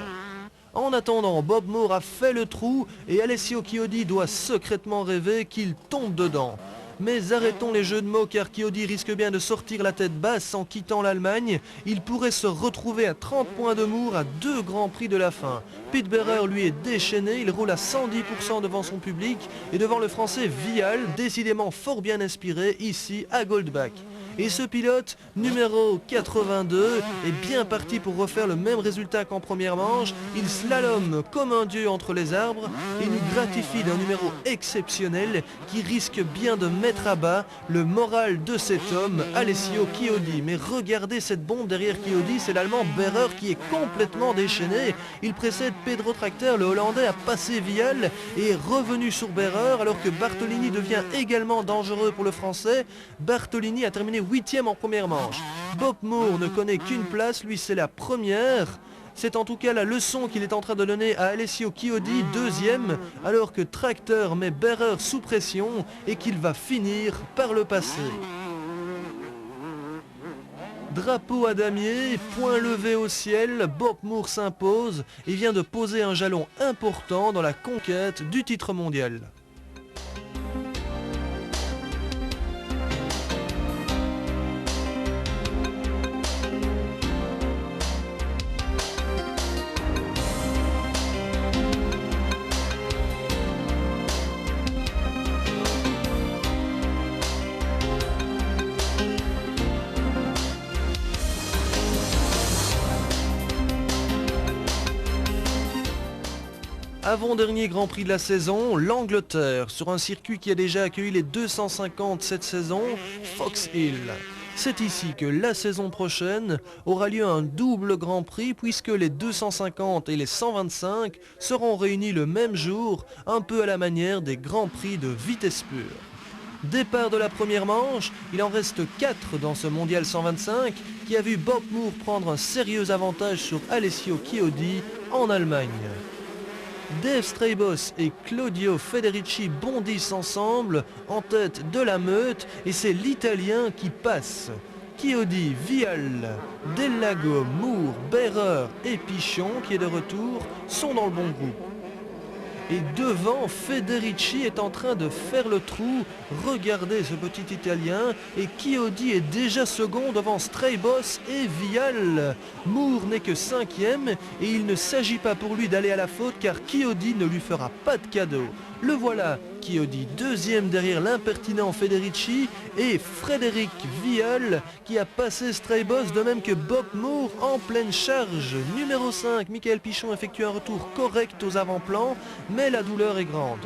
En attendant, Bob Moore a fait le trou et Alessio Chiodi doit secrètement rêver qu'il tombe dedans. Mais arrêtons les jeux de mots car Chiodi risque bien de sortir la tête basse en quittant l'Allemagne. Il pourrait se retrouver à 30 points de Moore à 2 grands prix de la fin. Pete Berrer lui est déchaîné, il roule à 110% devant son public et devant le français Vial, décidément fort bien inspiré ici à Goldbach. Et ce pilote, numéro 82, est bien parti pour refaire le même résultat qu'en première manche. Il slalome comme un dieu entre les arbres et nous gratifie d'un numéro exceptionnel qui risque bien de mettre à bas le moral de cet homme, Alessio Chiodi. Mais regardez cette bombe derrière Chiodi, c'est l'Allemand Berrer qui est complètement déchaîné. Il précède Pedro Tracteur, le Hollandais a passé Vial et est revenu sur Berrer alors que Bartolini devient également dangereux pour le Français. Bartolini a terminé 8e en première manche. Bob Moore ne connaît qu'une place, lui c'est la première. C'est en tout cas la leçon qu'il est en train de donner à Alessio Chiodi, 2e, alors que Tracteur met Berrer sous pression et qu'il va finir par le passer. Drapeau à damier, point levé au ciel, Bob Moore s'impose et vient de poser un jalon important dans la conquête du titre mondial. Avant-dernier Grand Prix de la saison, l'Angleterre, sur un circuit qui a déjà accueilli les 250 cette saison, Fox Hill. C'est ici que la saison prochaine aura lieu un double Grand Prix puisque les 250 et les 125 seront réunis le même jour, un peu à la manière des Grands Prix de vitesse pure. Départ de la première manche, il en reste 4 dans ce mondial 125 qui a vu Bob Moore prendre un sérieux avantage sur Alessio Chiodi en Allemagne. Dave Strabos et Claudio Federici bondissent ensemble en tête de la meute et c'est l'Italien qui passe. Chiodi, Vial, Delago, Moore, Berrer et Pichon, qui est de retour, sont dans le bon groupe. Et devant, Federici est en train de faire le trou. Regardez ce petit Italien. Et Chiodi est déjà second devant Strabos et Vial. Moore n'est que 5e et il ne s'agit pas pour lui d'aller à la faute car Chiodi ne lui fera pas de cadeau. Le voilà, Chiodi 2e derrière l'impertinent Federici et Frédéric Vial qui a passé Strabos de même que Bob Moore en pleine charge. Numéro 5, Michael Pichon effectue un retour correct aux avant-plans, mais la douleur est grande.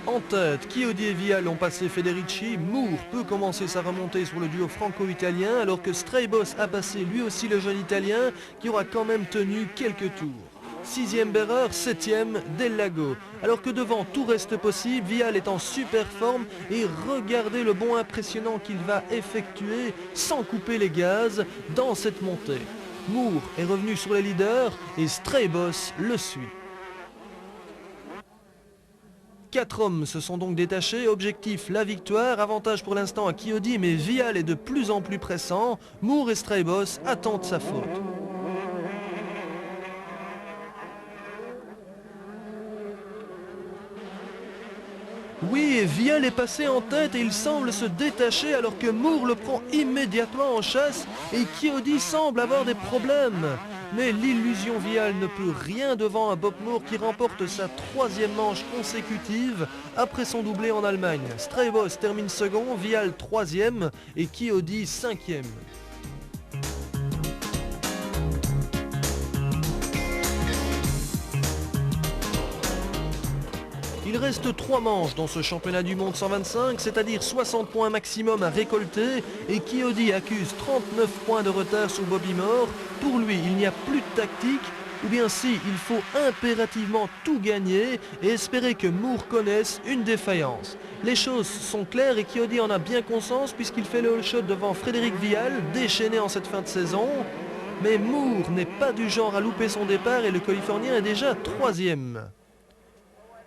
En tête, Chiodi et Vial ont passé Federici. Moore peut commencer sa remontée sur le duo franco-italien alors que Strabos a passé lui aussi le jeune italien qui aura quand même tenu quelques tours. 6e Berrer, 7e Delago. Alors que devant tout reste possible, Vial est en super forme et regardez le bond impressionnant qu'il va effectuer sans couper les gaz dans cette montée. Moore est revenu sur les leaders et Strabos le suit. 4 hommes se sont donc détachés, objectif la victoire, avantage pour l'instant à Chiodi mais Vial est de plus en plus pressant, Moore et Strabos attendent sa faute. Oui, et Vial est passé en tête et il semble se détacher alors que Moore le prend immédiatement en chasse et Chiodi semble avoir des problèmes. Mais l'illusion Vial ne peut rien devant un Bob Moore qui remporte sa 3e manche consécutive après son doublé en Allemagne. Strabos termine second, Vial 3e et Chiodi 5e. Il reste 3 manches dans ce championnat du monde 125, c'est-à-dire 60 points maximum à récolter et Chiodi accuse 39 points de retard sur Bobby Moore. Pour lui, il n'y a plus de tactique, ou bien si, il faut impérativement tout gagner et espérer que Moore connaisse une défaillance. Les choses sont claires et Chiodi en a bien conscience puisqu'il fait le all shot devant Frédéric Vial, déchaîné en cette fin de saison. Mais Moore n'est pas du genre à louper son départ et le Californien est déjà 3e.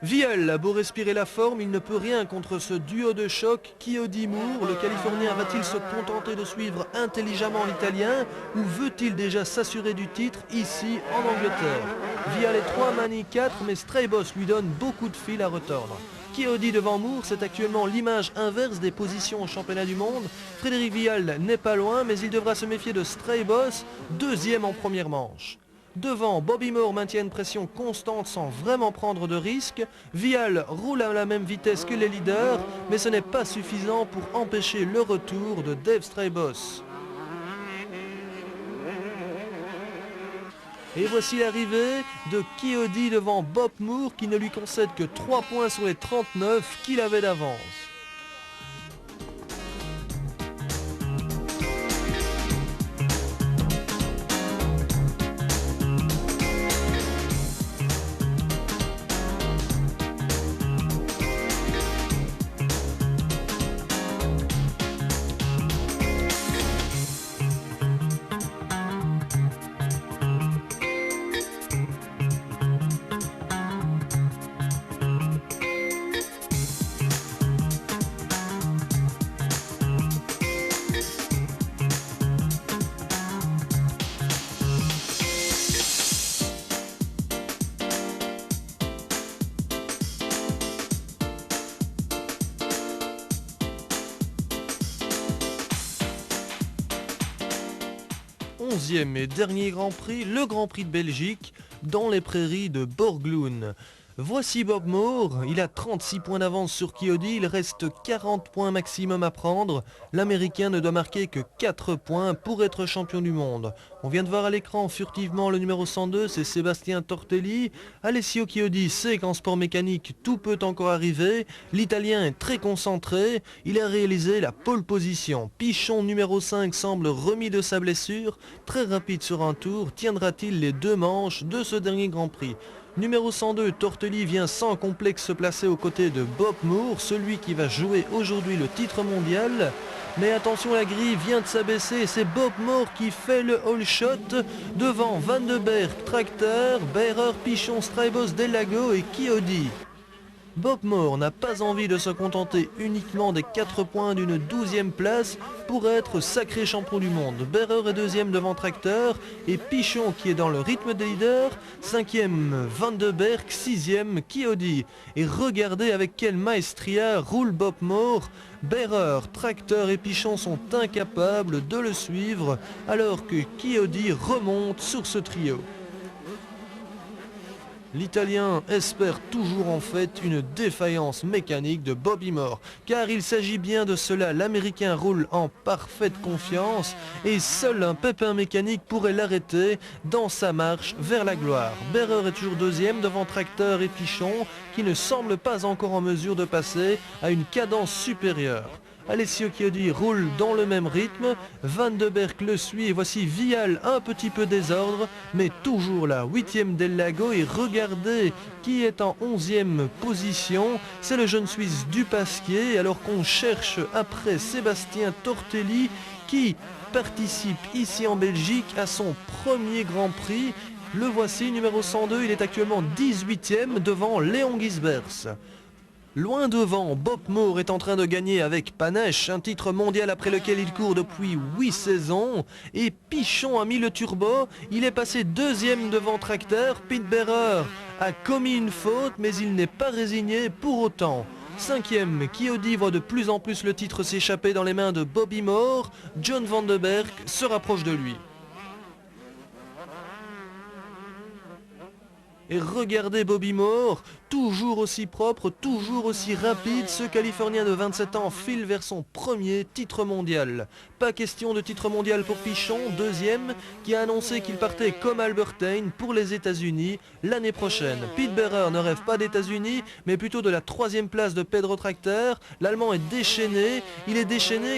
Vial a beau respirer la forme, il ne peut rien contre ce duo de choc Chiodi-Moore. Le Californien va-t-il se contenter de suivre intelligemment l'Italien ou veut-il déjà s'assurer du titre ici en Angleterre? Vial est 3, Mani 4, mais Strabos lui donne beaucoup de fil à retordre. Chiodi devant Moore, c'est actuellement l'image inverse des positions au championnat du monde. Frédéric Vial n'est pas loin, mais il devra se méfier de Strabos, 2e en première manche. Devant, Bobby Moore maintient une pression constante sans vraiment prendre de risques. Vial roule à la même vitesse que les leaders, mais ce n'est pas suffisant pour empêcher le retour de Dave Strabos. Et voici l'arrivée de Chiodi devant Bob Moore qui ne lui concède que 3 points sur les 39 qu'il avait d'avance. Onzième et dernier Grand Prix, le Grand Prix de Belgique, dans les prairies de Borgloon. Voici Bob Moore, il a 36 points d'avance sur Kiyodi, il reste 40 points maximum à prendre. L'Américain ne doit marquer que 4 points pour être champion du monde. On vient de voir à l'écran furtivement le numéro 102, c'est Sébastien Tortelli. Alessio Kiyodi sait qu'en sport mécanique, tout peut encore arriver. L'Italien est très concentré, il a réalisé la pole position. Pichon numéro 5 semble remis de sa blessure, très rapide sur un tour, tiendra-t-il les 2 manches de ce dernier Grand Prix? Numéro 102, Tortelli vient sans complexe se placer aux côtés de Bob Moore, celui qui va jouer aujourd'hui le titre mondial. Mais attention, la grille vient de s'abaisser, c'est Bob Moore qui fait le all shot devant Van de Berg, Tracteur, Behrer, Pichon, Straibos, Delago et Kiyodi. Bob Moore n'a pas envie de se contenter uniquement des 4 points d'une 12e place pour être sacré champion du monde. Behrer est 2e devant Tracteur et Pichon qui est dans le rythme des leaders, 5e Van de Berg, 6e Kiyodi. Et regardez avec quelle maestria roule Bob Moore. Behrer, Tracteur et Pichon sont incapables de le suivre alors que Kiyodi remonte sur ce trio. L'Italien espère toujours en fait une défaillance mécanique de Bobby Moore, car il s'agit bien de cela, l'Américain roule en parfaite confiance et seul un pépin mécanique pourrait l'arrêter dans sa marche vers la gloire. Behrer est toujours 2e devant Tracteur et Pichon qui ne semblent pas encore en mesure de passer à une cadence supérieure. Alessio Kiyodi roule dans le même rythme, Van de Berg le suit et voici Vial un petit peu désordre, mais toujours là, 8e Delago et regardez qui est en 11e position, c'est le jeune Suisse Dupasquier alors qu'on cherche après Sébastien Tortelli qui participe ici en Belgique à son premier Grand Prix. Le voici, numéro 102, il est actuellement 18e devant Léon Gisbers. Loin devant, Bob Moore est en train de gagner avec panache, un titre mondial après lequel il court depuis 8 saisons. Et Pichon a mis le turbo, il est passé 2e devant Tracteur. Pete Behrer a commis une faute, mais il n'est pas résigné pour autant. 5e, Kiyodi voit de plus en plus le titre s'échapper dans les mains de Bobby Moore. John Van de Berg se rapproche de lui. Et regardez Bobby Moore, toujours aussi propre, toujours aussi rapide, ce Californien de 27 ans file vers son premier titre mondial. Pas question de titre mondial pour Pichon, 2e, qui a annoncé qu'il partait comme Albertine pour les États-Unis l'année prochaine. Pete Behrer ne rêve pas d'États-Unis, mais plutôt de la 3e place de Pedro Tracteur. L'Allemand est déchaîné,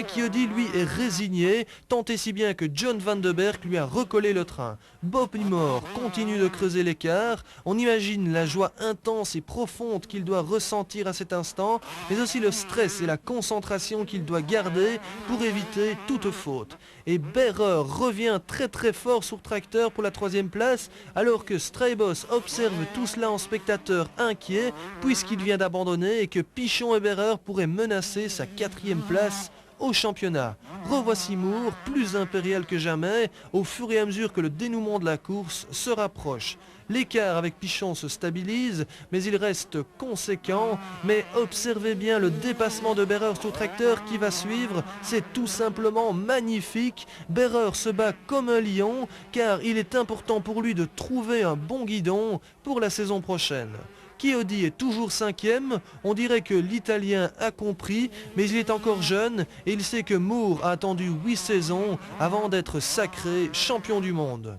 Kiyodi lui est résigné, tant et si bien que John Van de Berg lui a recollé le train. Bobby Moore continue de creuser l'écart. On imagine la joie intense et profonde qu'il doit ressentir à cet instant, mais aussi le stress et la concentration qu'il doit garder pour éviter toute faute. Et Behrer revient très fort sur Tracteur pour la 3e place, alors que Straibos observe tout cela en spectateur inquiet, puisqu'il vient d'abandonner et que Pichon et Behrer pourraient menacer sa 4e place au championnat. Revoici Moore, plus impérial que jamais, au fur et à mesure que le dénouement de la course se rapproche. L'écart avec Pichon se stabilise, mais il reste conséquent. Mais observez bien le dépassement de Behrer sur Tracteur qui va suivre, c'est tout simplement magnifique. Behrer se bat comme un lion, car il est important pour lui de trouver un bon guidon pour la saison prochaine. Kiyodi est toujours 5e, on dirait que l'Italien a compris, mais il est encore jeune et il sait que Moore a attendu 8 saisons avant d'être sacré champion du monde.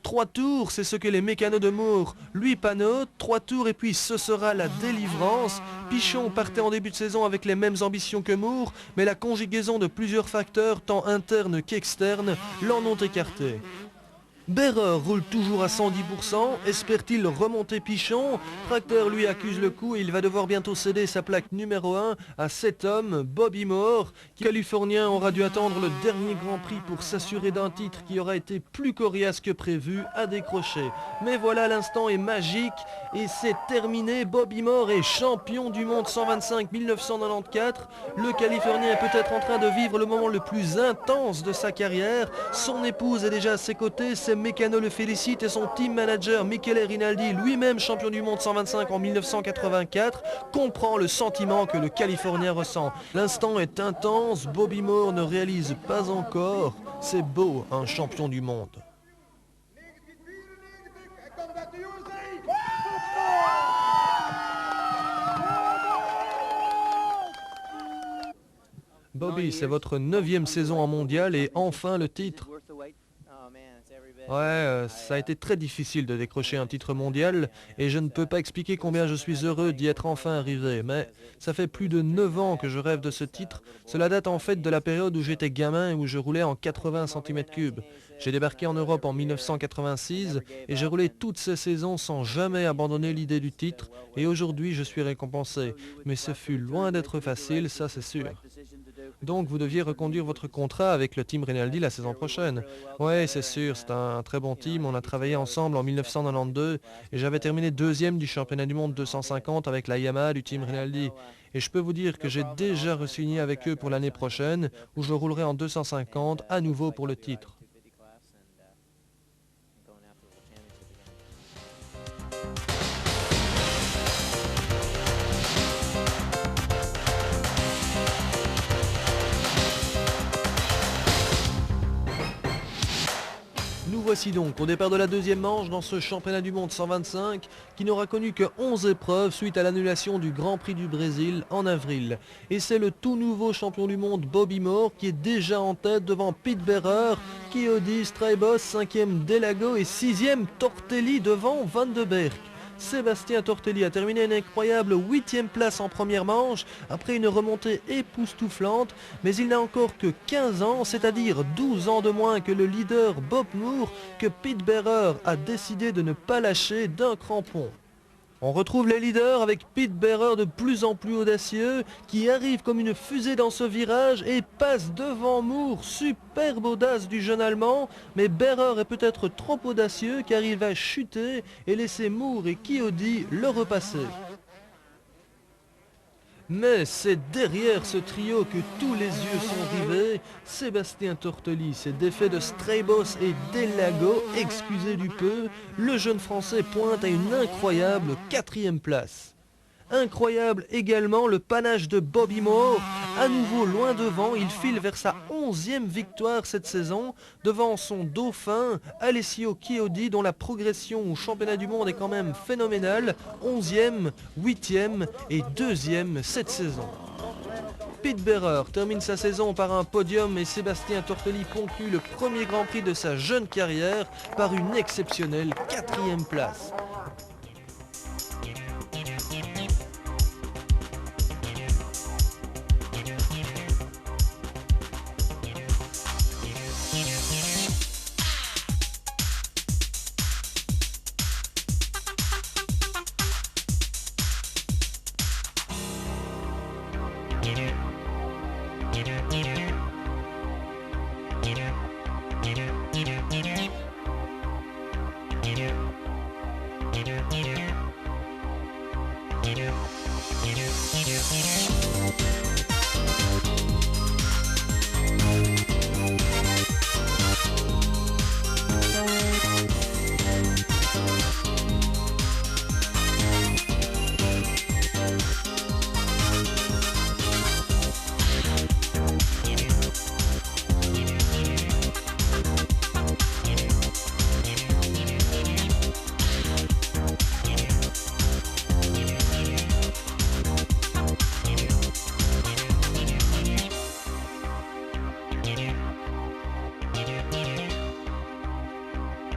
3 tours, c'est ce que les mécanos de Moore lui panotent, 3 tours et puis ce sera la délivrance. Pichon partait en début de saison avec les mêmes ambitions que Moore, mais la conjugaison de plusieurs facteurs, tant internes qu'externes, l'en ont écarté. Behrer roule toujours à 110%, espère-t-il remonter Pichon? Tracteur lui accuse le coup et il va devoir bientôt céder sa plaque numéro 1 à cet homme, Bobby Moore. Californien aura dû attendre le dernier Grand Prix pour s'assurer d'un titre qui aura été plus coriace que prévu à décrocher. Mais voilà, l'instant est magique et c'est terminé. Bobby Moore est champion du monde 125 1994. Le Californien est peut-être en train de vivre le moment le plus intense de sa carrière. Son épouse est déjà à ses côtés, ses mécanos le félicitent et son team manager Michele Rinaldi, lui-même champion du monde 125 en 1984, comprend le sentiment que le Californien ressent. L'instant est intense, Bobby Moore ne réalise pas encore. C'est beau, un champion du monde. Bobby, c'est votre 9e saison en mondial et enfin le titre. Ouais, ça a été très difficile de décrocher un titre mondial et je ne peux pas expliquer combien je suis heureux d'y être enfin arrivé. Mais ça fait plus de 9 ans que je rêve de ce titre. Cela date en fait de la période où j'étais gamin et où je roulais en 80 cm3. J'ai débarqué en Europe en 1986 et j'ai roulé toutes ces saisons sans jamais abandonner l'idée du titre et aujourd'hui je suis récompensé. Mais ce fut loin d'être facile, ça c'est sûr. Donc vous deviez reconduire votre contrat avec le Team Rinaldi la saison prochaine. Ouais, c'est sûr, c'est un très bon team. On a travaillé ensemble en 1992 et j'avais terminé deuxième du championnat du monde 250 avec la Yamaha du Team Rinaldi. Et je peux vous dire que j'ai déjà re-signé avec eux pour l'année prochaine où je roulerai en 250 à nouveau pour le titre. Nous voici donc au départ de la deuxième manche dans ce championnat du monde 125 qui n'aura connu que 11 épreuves suite à l'annulation du Grand Prix du Brésil en avril. Et c'est le tout nouveau champion du monde Bobby Moore qui est déjà en tête devant Pete Bearer, Chiodi, Straybos, 5e Delago et 6e Tortelli devant Van de Berg. Sébastien Tortelli a terminé une incroyable 8e place en première manche après une remontée époustouflante, mais il n'a encore que 15 ans, c'est-à-dire 12 ans de moins que le leader Bob Moore, que Pete Bearer a décidé de ne pas lâcher d'un crampon. On retrouve les leaders avec Pete Bearer de plus en plus audacieux qui arrive comme une fusée dans ce virage et passe devant Moore. Superbe audace du jeune Allemand, mais Bearer est peut-être trop audacieux car il va chuter et laisser Moore et Chiodi le repasser. Mais c'est derrière ce trio que tous les yeux sont rivés. Sébastien Tortelli s'est défait de Straybos et Delago, excusez du peu. Le jeune français pointe à une incroyable 4e place. Incroyable également le panache de Bobby Moore. À nouveau loin devant, il file vers sa 11e victoire cette saison, devant son dauphin Alessio Chiodi dont la progression au championnat du monde est quand même phénoménale. 11e, 8e et 2e cette saison. Pete Bearer termine sa saison par un podium et Sébastien Tortelli conclut le premier Grand Prix de sa jeune carrière par une exceptionnelle 4e place.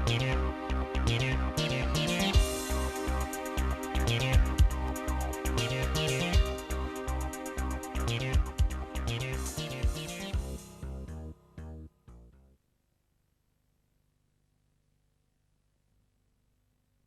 Yeah.